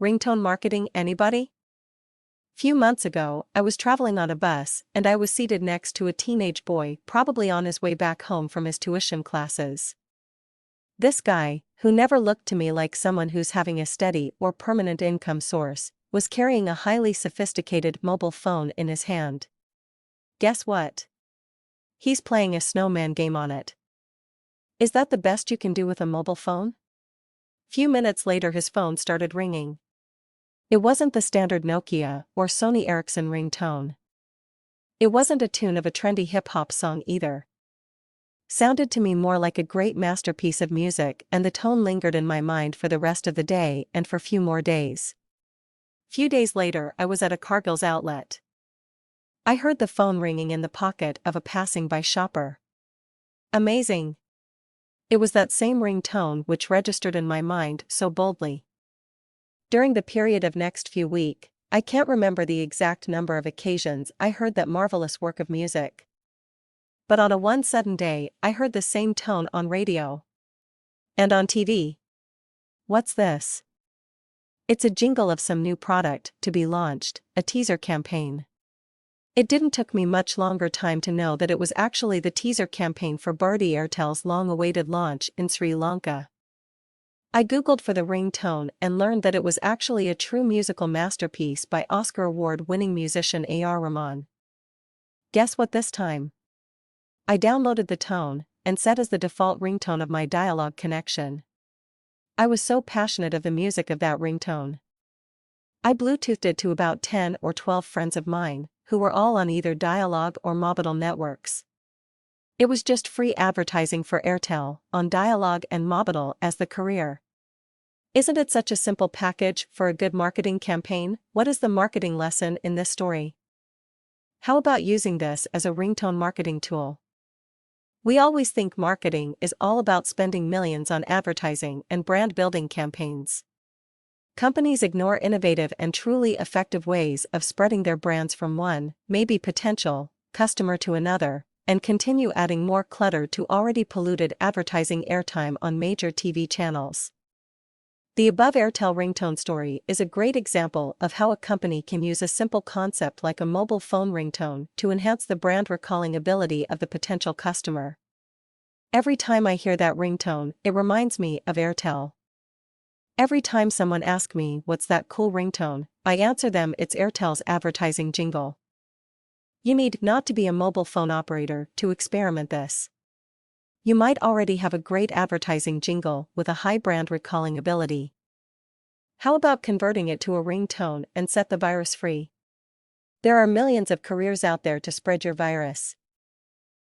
Ringtone marketing, anybody? Few months ago, I was traveling on a bus, and I was seated next to a teenage boy probably on his way back home from his tuition classes. This guy, who never looked to me like someone who's having a steady or permanent income source, was carrying a highly sophisticated mobile phone in his hand. Guess what? He's playing a snowman game on it. Is that the best you can do with a mobile phone? Few minutes later his phone started ringing. It wasn't the standard Nokia or Sony Ericsson ringtone. It wasn't a tune of a trendy hip-hop song either. Sounded to me more like a great masterpiece of music, and the tone lingered in my mind for the rest of the day and for few more days. Few days later I was at a Cargill's outlet. I heard the phone ringing in the pocket of a passing-by shopper. Amazing! It was that same ringtone which registered in my mind so boldly. During the period of next few weeks, I can't remember the exact number of occasions I heard that marvelous work of music. But on one sudden day, I heard the same tone on radio. And on TV. What's this? It's a jingle of some new product to be launched, a teaser campaign. It didn't took me much longer time to know that it was actually the teaser campaign for Bharti Airtel's long-awaited launch in Sri Lanka. I googled for the ringtone and learned that it was actually a true musical masterpiece by Oscar Award-winning musician A.R. Rahman. Guess what this time? I downloaded the tone and set as the default ringtone of my dialogue connection. I was so passionate of the music of that ringtone. I Bluetoothed it to about 10 or 12 friends of mine, who were all on either Dialog or Mobitel networks. It was just free advertising for Airtel, on Dialog and Mobitel as the career. Isn't it such a simple package for a good marketing campaign? What is the marketing lesson in this story? How about using this as a ringtone marketing tool? We always think marketing is all about spending millions on advertising and brand building campaigns. Companies ignore innovative and truly effective ways of spreading their brands from one, maybe potential, customer to another, and continue adding more clutter to already polluted advertising airtime on major TV channels. The above Airtel ringtone story is a great example of how a company can use a simple concept like a mobile phone ringtone to enhance the brand recalling ability of the potential customer. Every time I hear that ringtone, it reminds me of Airtel. Every time someone asks me what's that cool ringtone, I answer them it's Airtel's advertising jingle. You need not to be a mobile phone operator to experiment this. You might already have a great advertising jingle with a high brand recalling ability. How about converting it to a ringtone and set the virus free? There are millions of careers out there to spread your virus.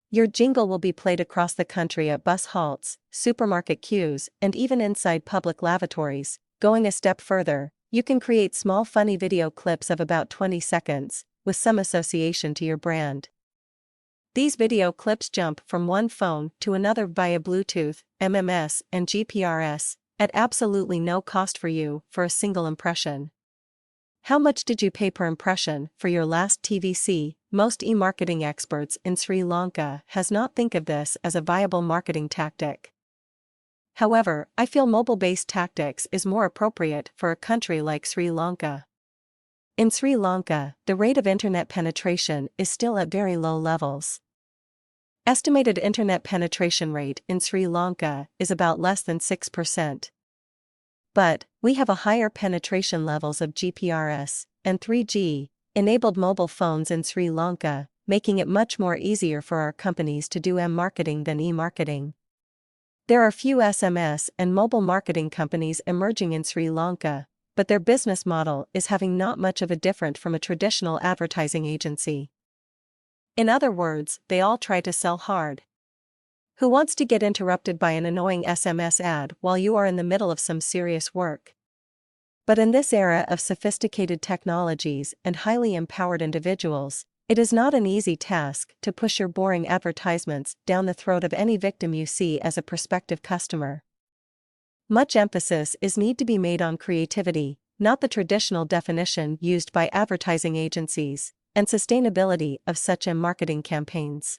Your jingle will be played across the country at bus halts, supermarket queues, and even inside public lavatories. Going a step further, you can create small funny video clips of about 20 seconds, with some association to your brand. These video clips jump from one phone to another via Bluetooth, MMS, and GPRS, at absolutely no cost for you for a single impression. How much did you pay per impression for your last TVC? Most e-marketing experts in Sri Lanka has not think of this as a viable marketing tactic. However, I feel mobile-based tactics is more appropriate for a country like Sri Lanka. In Sri Lanka, the rate of internet penetration is still at very low levels. Estimated internet penetration rate in Sri Lanka is about less than 6%. But, we have a higher penetration levels of GPRS and 3G enabled mobile phones in Sri Lanka, making it much more easier for our companies to do marketing than e-marketing. There are few SMS and mobile marketing companies emerging in Sri Lanka, but their business model is having not much of a different from a traditional advertising agency. In other words, they all try to sell hard. Who wants to get interrupted by an annoying SMS ad while you are in the middle of some serious work? But in this era of sophisticated technologies and highly empowered individuals, it is not an easy task to push your boring advertisements down the throat of any victim you see as a prospective customer. Much emphasis is need to be made on creativity, not the traditional definition used by advertising agencies, and sustainability of such marketing campaigns.